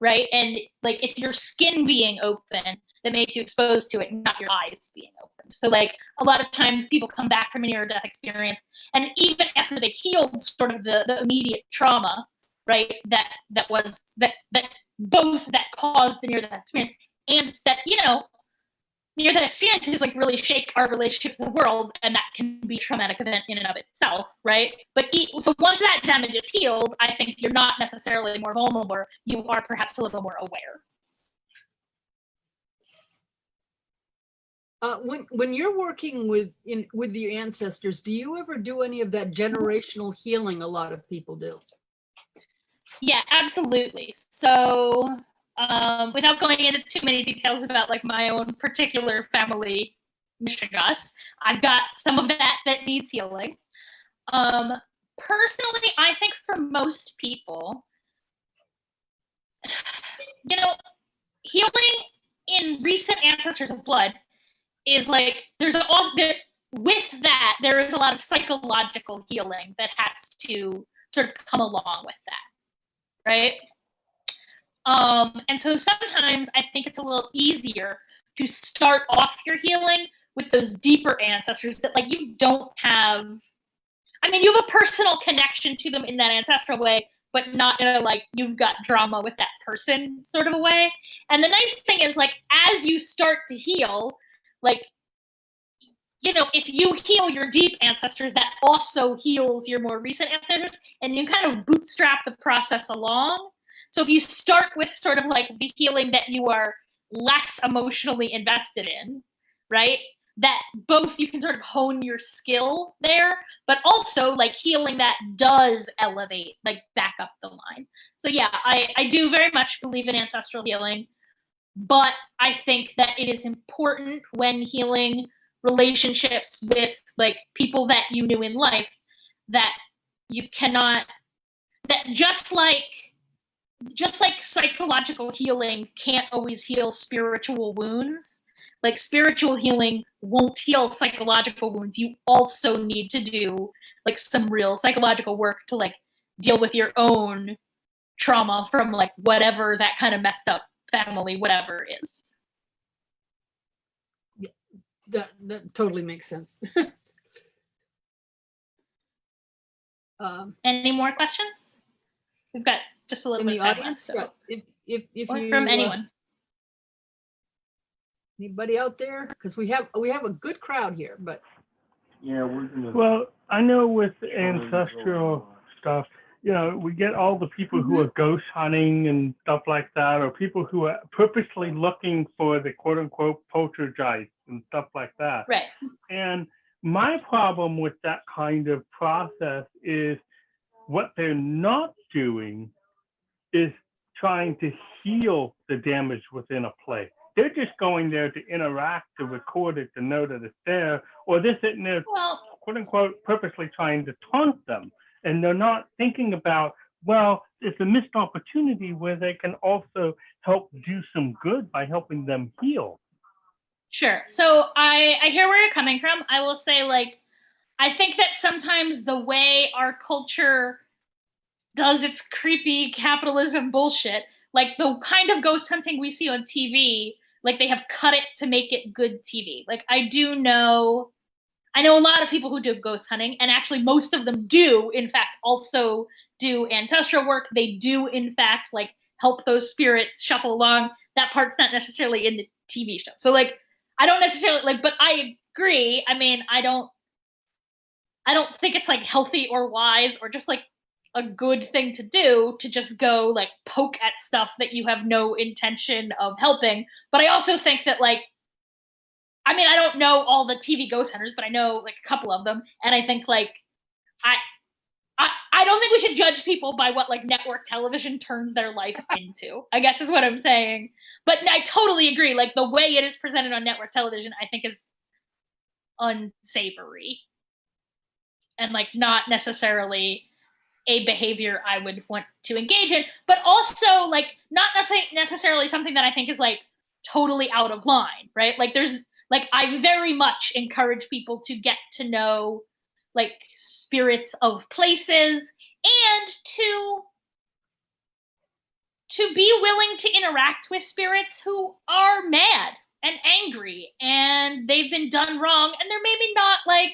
right? And like it's your skin being open that makes you exposed to it, not your eyes being open. So like a lot of times people come back from a near-death experience, and even after they healed sort of the immediate trauma, right, that caused the near-death experience, and that, you know, near-death experiences like really shake our relationship with the world, and that can be a traumatic event in and of itself, right? But so once that damage is healed, I think you're not necessarily more vulnerable. You are perhaps a little more aware. When you're working with your ancestors, do you ever do any of that generational healing a lot of people do? Yeah, absolutely. So without going into too many details about like my own particular family mishigas, I've got some of that needs healing. Personally, I think for most people, you know, healing in recent ancestors of blood is like with that there is a lot of psychological healing that has to sort of come along with that, right? And so sometimes I think it's a little easier to start off your healing with those deeper ancestors that like you don't have. I mean, you have a personal connection to them in that ancestral way, but not in a like you've got drama with that person sort of a way. And the nice thing is like as you start to heal, like, you know, if you heal your deep ancestors, that also heals your more recent ancestors, and you kind of bootstrap the process along. So if you start with sort of like the healing that you are less emotionally invested in, right? That both you can sort of hone your skill there, but also like healing that does elevate, like back up the line. So yeah, I do very much believe in ancestral healing, but I think that it is important when healing relationships with like people that you knew in life that you cannot, that just like psychological healing can't always heal spiritual wounds, like spiritual healing won't heal psychological wounds. You also need to do like some real psychological work to like deal with your own trauma from like whatever that kind of messed up family whatever is. That totally makes sense. Any more questions? We've got just a little bit of time left. So. Yeah. If or you, from anyone. Anybody out there? Because we have a good crowd here, but yeah, well, I know with ancestral stuff, you know, we get all the people who are ghost hunting and stuff like that, or people who are purposely looking for the quote unquote poltergeist and stuff like that. Right. And my problem with that kind of process is what they're not doing is trying to heal the damage within a place. They're just going there to interact, to record it, to know that it's there, or they're sitting there, quote unquote, purposely trying to taunt them. And they're not thinking about, well, it's a missed opportunity where they can also help do some good by helping them heal. Sure. So I hear where you're coming from. I will say, like, I think that sometimes the way our culture does its creepy capitalism bullshit, like the kind of ghost hunting we see on TV, like they have cut it to make it good TV. Like I know a lot of people who do ghost hunting, and actually most of them do, in fact, also do ancestral work. They do, in fact, like help those spirits shuffle along. That part's not necessarily in the TV show. So like, I don't necessarily like, but I agree. I mean, I don't think it's like healthy or wise or just like a good thing to do to just go like poke at stuff that you have no intention of helping. But I also think that like, I mean, I don't know all the TV ghost hunters, but I know like a couple of them. And I think like, I don't think we should judge people by what like network television turns their life into, I guess is what I'm saying. But I totally agree. Like the way it is presented on network television, I think is unsavory and like not necessarily a behavior I would want to engage in, but also like not necessarily something that I think is like totally out of line, right? Like there's like, I very much encourage people to get to know like spirits of places and to be willing to interact with spirits who are mad and angry and they've been done wrong and they're maybe not like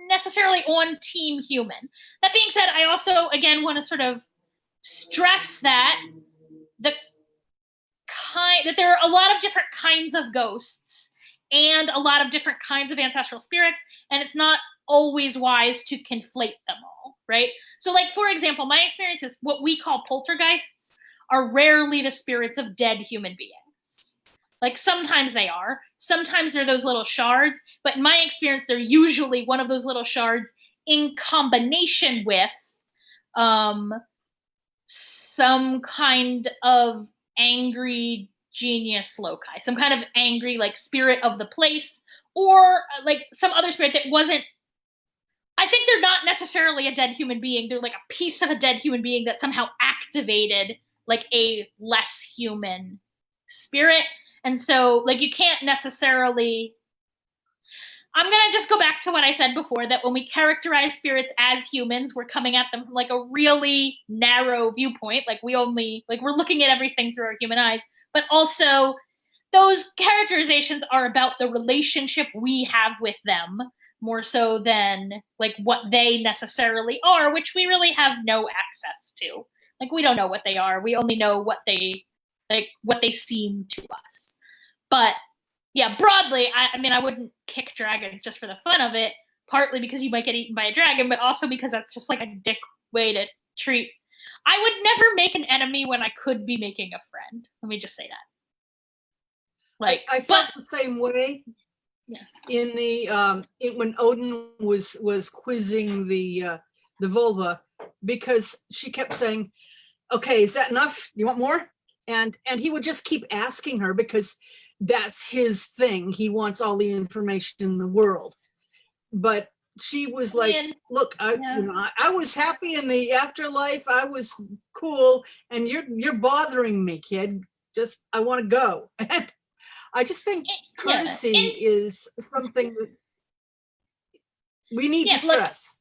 necessarily on team human. That being said, I also again want to sort of stress that that there are a lot of different kinds of ghosts and a lot of different kinds of ancestral spirits, and it's not always wise to conflate them all, right? So like, for example, my experience is what we call poltergeists are rarely the spirits of dead human beings. Like sometimes they are, sometimes they're those little shards, but in my experience, they're usually one of those little shards in combination with some kind of angry genius loci, some kind of angry like spirit of the place, or like some other spirit that wasn't, I think they're not necessarily a dead human being. They're like a piece of a dead human being that somehow activated like a less human spirit. And so like you can't necessarily, I'm going to just go back to what I said before, that when we characterize spirits as humans, we're coming at them from like a really narrow viewpoint. Like we're looking at everything through our human eyes, but also those characterizations are about the relationship we have with them more so than like what they necessarily are, which we really have no access to. Like we don't know what they are. We only know what they seem to us. But yeah, broadly, I mean, I wouldn't kick dragons just for the fun of it, partly because you might get eaten by a dragon, but also because that's just like a dick way to treat. I would never make an enemy when I could be making a friend. Let me just say that. Like, I felt the same way. Yeah. In the when Odin was quizzing the vulva, because she kept saying, "Okay, is that enough? You want more?" And he would just keep asking her because that's his thing. He wants all the information in the world. But she was like, "Look, I was happy in the afterlife. I was cool, and you're bothering me, kid. Just I want to go." And I just think courtesy is something that we need to stress.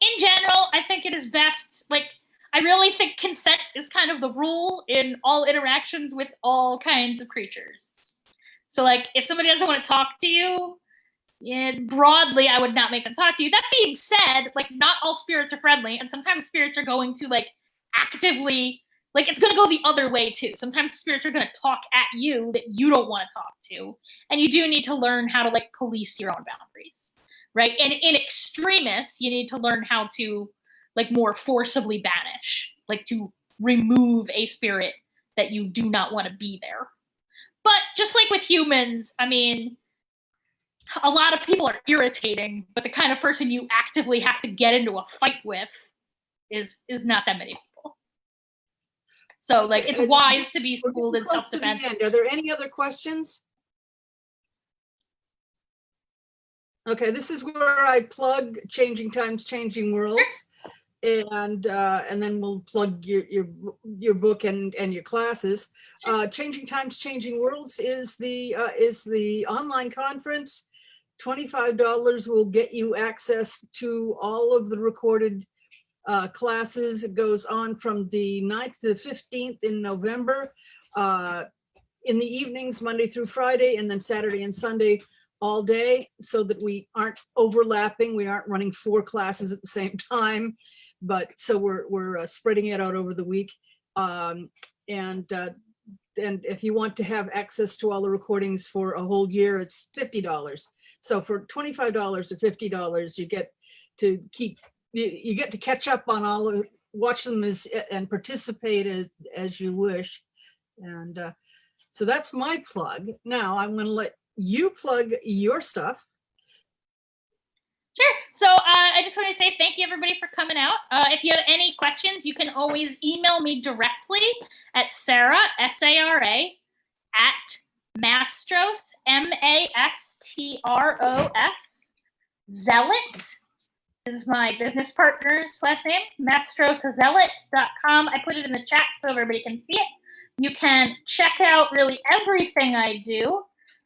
In general, I think it is best, like, I really think consent is kind of the rule in all interactions with all kinds of creatures. So, like, if somebody doesn't want to talk to you, broadly, I would not make them talk to you. That being said, like, not all spirits are friendly, and sometimes spirits are going to, like, actively, like, it's going to go the other way, too. Sometimes spirits are going to talk at you that you don't want to talk to, and you do need to learn how to, like, police your own boundaries, right? And in extremis, you need to learn how to, like, more forcibly banish, like, to remove a spirit that you do not want to be there. But just like with humans, I mean, a lot of people are irritating, but the kind of person you actively have to get into a fight with is not that many people. So, like, it's wise to be schooled in self-defense. Are there any other questions? Okay, this is where I plug Changing Times, Changing Worlds, and then we'll plug your book and your classes. Changing Times, Changing Worlds is the online conference. $25 will get you access to all of the recorded classes. It goes on from the 9th to the 15th in November, in the evenings, Monday through Friday, and then Saturday and Sunday all day, so that we aren't overlapping. We aren't running 4 classes at the same time, but so we're spreading it out over the week. And if you want to have access to all the recordings for a whole year, it's $50. So for $25 or $50, you get to catch up on all of, watch them and participate as you wish. And so that's my plug. Now I'm going to let you plug your stuff. Sure. So I just want to say thank you, everybody, for coming out. If you have any questions, you can always email me directly at Sara, S-A-R-A, at Mastros, M-A-S-T-R-O-S, Zealot. This is my business partner's last name, mastrosazealot.com. I put it in the chat so everybody can see it. You can check out really everything I do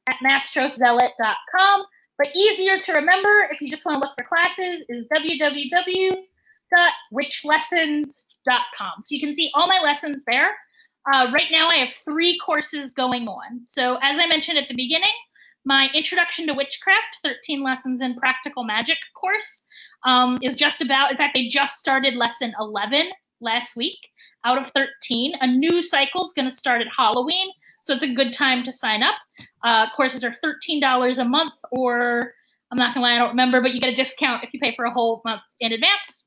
at mastrosazealot.com. But easier to remember, if you just want to look for classes, is www.witchlessons.com. So you can see all my lessons there. Right now, I have 3 courses going on. So as I mentioned at the beginning, my Introduction to Witchcraft, 13 Lessons in Practical Magic course is just about, in fact, they just started lesson 11 last week out of 13. A new cycle is going to start at Halloween. So it's a good time to sign up. Courses are $13 a month, or I'm not gonna lie, I don't remember, but you get a discount if you pay for a whole month in advance.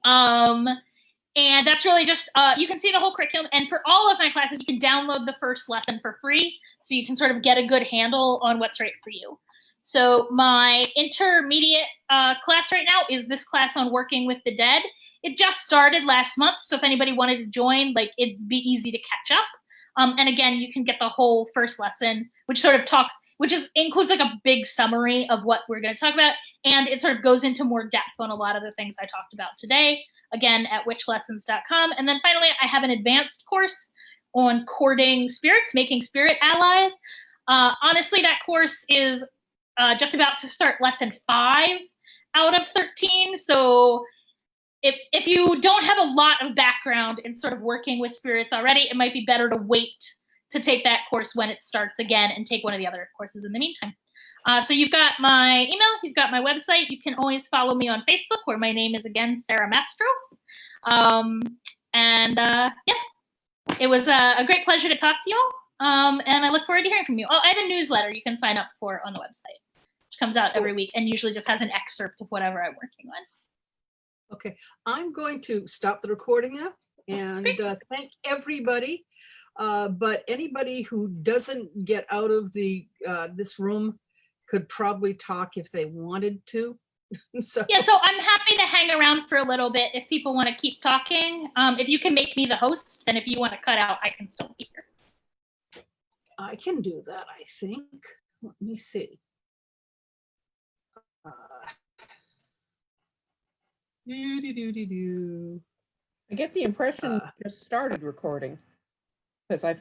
And that's really just, you can see the whole curriculum. And for all of my classes, you can download the first lesson for free. So you can sort of get a good handle on what's right for you. So my intermediate class right now is this class on working with the dead. It just started last month. So if anybody wanted to join, like, it'd be easy to catch up. And again, you can get the whole first lesson, which sort of includes like a big summary of what we're going to talk about. And it sort of goes into more depth on a lot of the things I talked about today. Again, at witchlessons.com. And then finally, I have an advanced course on courting spirits, making spirit allies. Honestly, that course is just about to start lesson 5 out of 13. So if you don't have a lot of background in sort of working with spirits already, it might be better to wait to take that course when it starts again and take one of the other courses in the meantime. So you've got my email, you've got my website. You can always follow me on Facebook, where my name is, again, Sara Mastros. Yeah, it was a great pleasure to talk to you all. And I look forward to hearing from you. Oh, I have a newsletter you can sign up for on the website, which comes out every week and usually just has an excerpt of whatever I'm working on. Okay, I'm going to stop the recording now and thank everybody. But anybody who doesn't get out of this room could probably talk if they wanted to. So I'm happy to hang around for a little bit if people want to keep talking. If you can make me the host, then if you want to cut out, I can still be here. I can do that, I think. Let me see. I get the impression you just started recording, because I